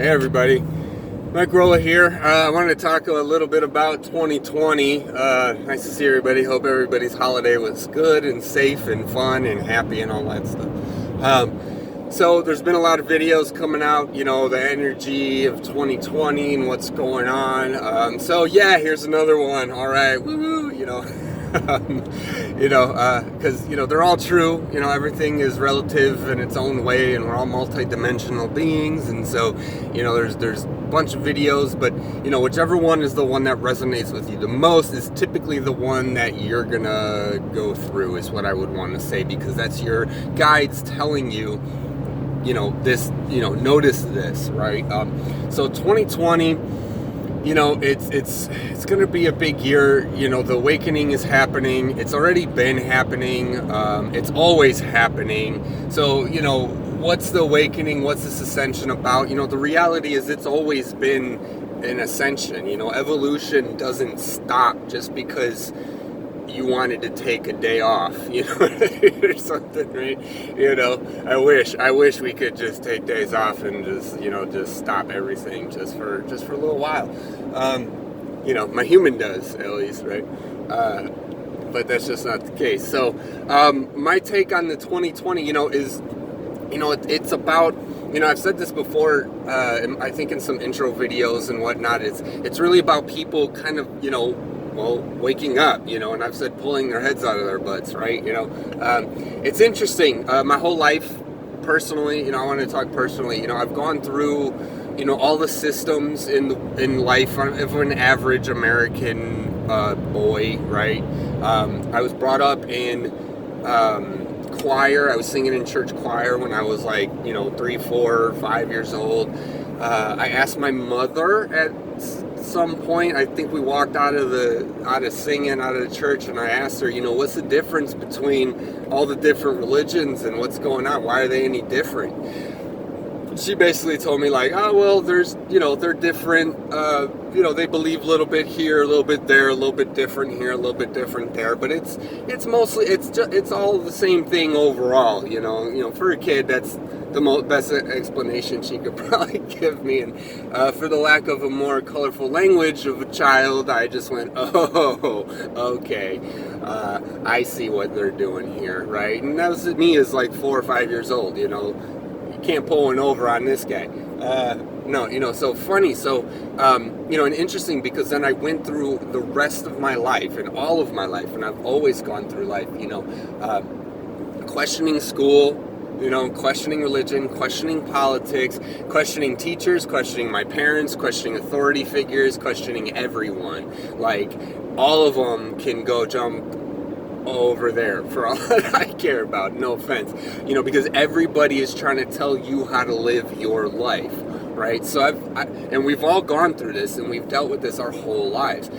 Hey everybody, Mike Rolla here. I wanted to talk a little bit about 2020. Nice to see everybody. Hope everybody's holiday was good and safe and fun and happy and all that stuff. So there's been a lot of videos coming out, the energy of 2020 and what's going on. So yeah, here's another one. All right, woo, because they're all true. Everything is relative in its own way, and we're all multi-dimensional beings. And so, there's a bunch of videos, but whichever one is the one that resonates with you the most is typically the one that you're gonna go through. Is what I would want to say, because that's your guides telling you, notice this, right? So 2020. It's going to be a big year. The awakening is happening. It's already been happening. It's always happening. So, what's the awakening? What's this ascension about? The reality is it's always been an ascension. Evolution doesn't stop just because you wanted to take a day off, or something, right? I wish we could just take days off and just stop everything just for a little while. My human does, at least, right? But that's just not the case. So, my take on the 2020, is, it's about, I've said this before, I think in some intro videos and whatnot, it's really about people kind of, waking up, and I've said pulling their heads out of their butts, right? It's interesting. My whole life, personally, I want to talk personally, I've gone through, all the systems in life of an average American boy, right? I was brought up in choir. I was singing in church choir when I was 3, 4, 5 years old. I asked my mother at some point, I think we walked out of singing out of the church, and I asked her, what's the difference between all the different religions and what's going on? Why are they any different? She basically told me there's, they're different, they believe a little bit here, a little bit there, a little bit different here, a little bit different there, but it's mostly, it's all the same thing overall, for a kid, that's the best explanation she could probably give me. And for the lack of a more colorful language of a child, I just went, oh, okay, I see what they're doing here, right? And that was me as 4 or 5 years old, you can't pull one over on this guy. No, so funny. So, and interesting, because then I went through the rest of my life and all of my life, and I've always gone through life, questioning school, questioning religion, questioning politics, questioning teachers, questioning my parents, questioning authority figures, questioning everyone. All of them can go jump over there for all that I care about, no offense, because everybody is trying to tell you how to live your life, right? So and we've all gone through this, and we've dealt with this our whole lives.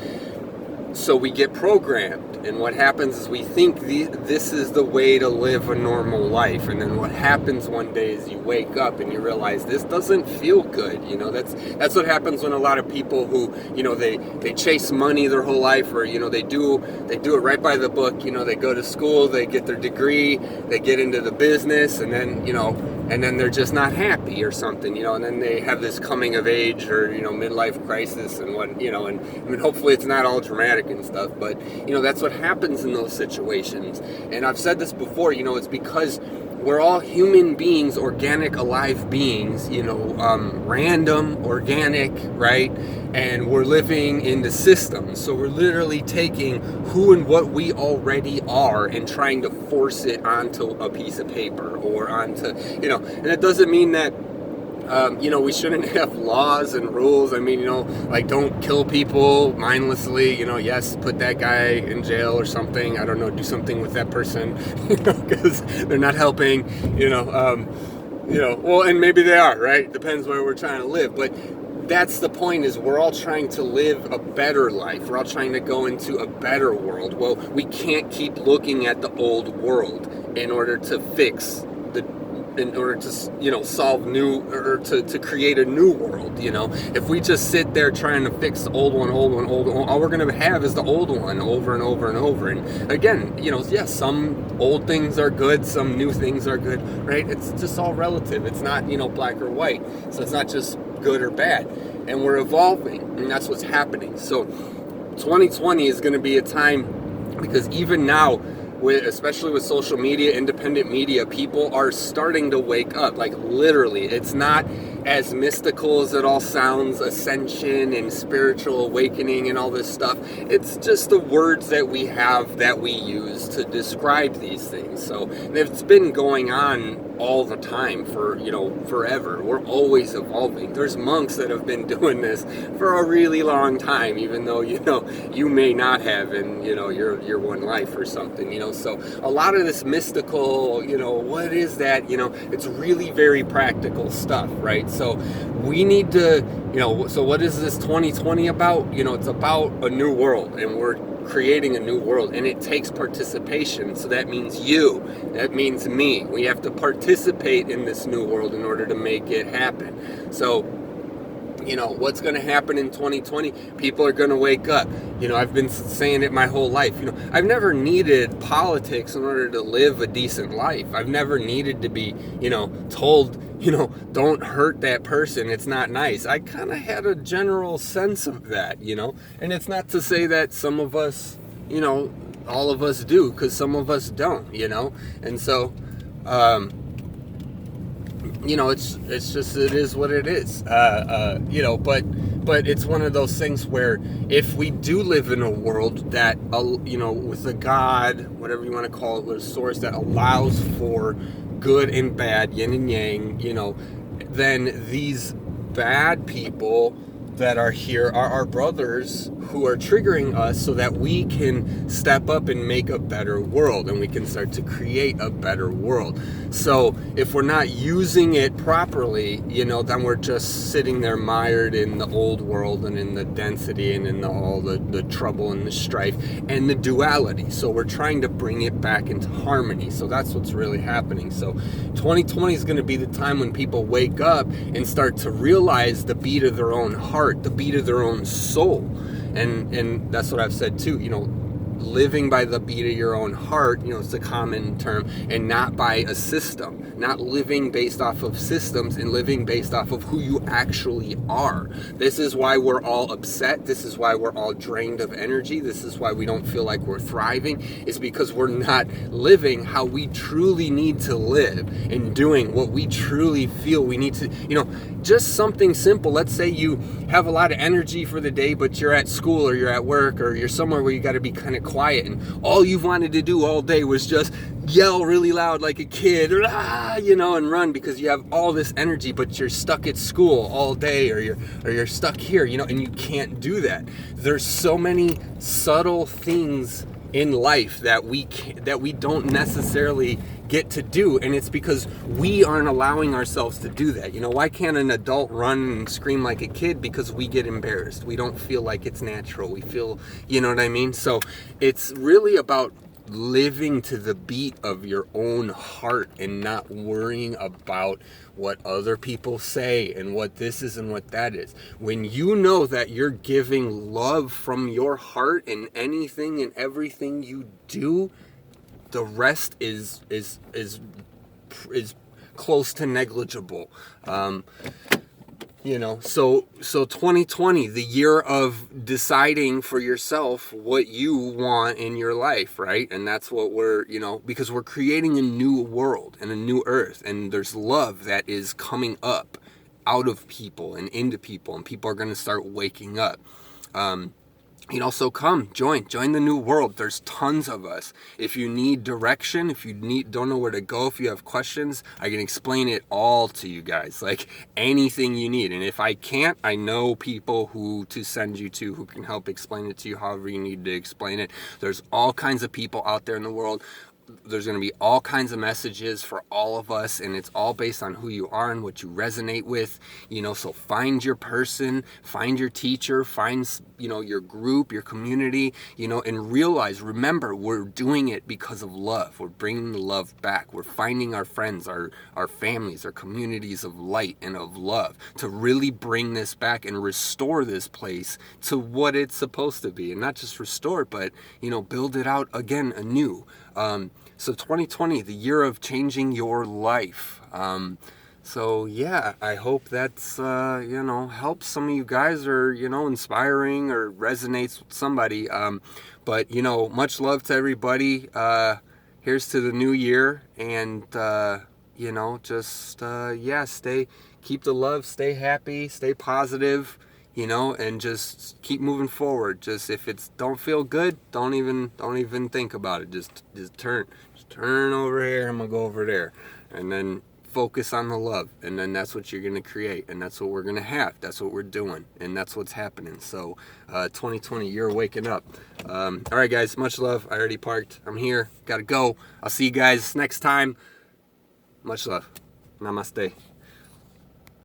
So we get programmed, and what happens is we think this is the way to live a normal life, and then what happens one day is you wake up and you realize this doesn't feel good. That's what happens when a lot of people who they chase money their whole life, or they do it right by the book. They go to school, they get their degree, they get into the business, and then they're just not happy or something, and then they have this coming of age or midlife crisis and what, and hopefully it's not all dramatic and stuff, but that's what happens in those situations. And I've said this before, it's because we're all human beings, organic, alive beings, random, organic, right? And we're living in the system. So we're literally taking who and what we already are and trying to force it onto a piece of paper or onto, and it doesn't mean that we shouldn't have laws and rules. I mean, don't kill people mindlessly, yes, put that guy in jail or something. I don't know, do something with that person, because they're not helping, well, and maybe they are, right? Depends where we're trying to live. But that's the point, is we're all trying to live a better life. We're all trying to go into a better world. Well, we can't keep looking at the old world in order to fix the in order to, solve new, or to create a new world. If we just sit there trying to fix the old one, all we're going to have is the old one over and over and over. And again, yes, some old things are good, some new things are good, right? It's just all relative. It's not, black or white. So it's not just good or bad. And we're evolving, and that's what's happening. So 2020 is going to be a time, because even now, especially with social media, independent media, people are starting to wake up. Like, literally, it's not as mystical as it all sounds, ascension and spiritual awakening and all this stuff. It's just the words that we have that we use to describe these things. So it's been going on all the time for, forever. We're always evolving. There's monks that have been doing this for a really long time, even though, you may not have in, your one life or something, So a lot of this mystical, what is that? It's really very practical stuff, right? So we need to, so what is this 2020 about? It's about a new world, and we're creating a new world, and it takes participation. So that means that means me. We have to participate in this new world in order to make it happen. So what's going to happen in 2020? People are going to wake up. I've been saying it my whole life. I've never needed politics in order to live a decent life. I've never needed to be, told, don't hurt that person. It's not nice. I kind of had a general sense of that, and it's not to say that some of us, all of us do, because some of us don't, and so, it's just, it is what it is, but it's one of those things where if we do live in a world that, with a God, whatever you want to call it, with a source that allows for good and bad, yin and yang, then these bad people that are here are our brothers who are triggering us so that we can step up and make a better world, and we can start to create a better world. So if we're not using it properly, then we're just sitting there mired in the old world and in the density and in all the trouble and the strife and the duality. So we're trying to bring it back into harmony. So that's what's really happening. So 2020 is going to be the time when people wake up and start to realize the beat of their own heart, the beat of their own soul. And that's what I've said too, living by the beat of your own heart, it's a common term, and not by a system, not living based off of systems and living based off of who you actually are. This is why we're all upset. This is why we're all drained of energy. This is why we don't feel like we're thriving, is because we're not living how we truly need to live and doing what we truly feel we need to, just something simple. Let's say you have a lot of energy for the day, but you're at school or you're at work or you're somewhere where you got to be kind of quiet, and all you've wanted to do all day was just yell really loud like a kid, and run because you have all this energy, but you're stuck at school all day, or you're stuck here, and you can't do that. There's so many subtle things in life that we don't necessarily get to do, and it's because we aren't allowing ourselves to do that. Why can't an adult run and scream like a kid? Because we get embarrassed. We don't feel like it's natural. We feel, you know what I mean? So it's really about living to the beat of your own heart and not worrying about what other people say and what this is and what that is. When you know that you're giving love from your heart in anything and everything you do, the rest is close to negligible. So 2020, the year of deciding for yourself what you want in your life, right? And that's what we're, because we're creating a new world and a new earth, and there's love that is coming up out of people and into people, and people are going to start waking up. So come, join the new world. There's tons of us. If you need direction, if you don't know where to go, if you have questions, I can explain it all to you guys, like anything you need. And if I can't, I know people who to send you to who can help explain it to you however you need to explain it. There's all kinds of people out there in the world. there's going to be all kinds of messages for all of us, and it's all based on who you are and what you resonate with. So find your person, find your teacher, find your group, your community, and remember, we're doing it because of love. We're bringing the love back. We're finding our friends, our families, our communities of light and of love, to really bring this back and restore this place to what it's supposed to be. And not just restore it, but build it out again anew. So 2020, the year of changing your life. So yeah, I hope that's helps some of you guys, or inspiring, or resonates with somebody. But much love to everybody. Here's to the new year, and keep the love, stay happy, stay positive. And just keep moving forward. Just if it's don't feel good, don't even think about it. Just turn over here. I'm gonna go over there, and then focus on the love, and then that's what you're gonna create, and that's what we're gonna have. That's what we're doing, and that's what's happening. So, 2020, you're waking up. All right, guys. Much love. I already parked. I'm here. Gotta go. I'll see you guys next time. Much love. Namaste.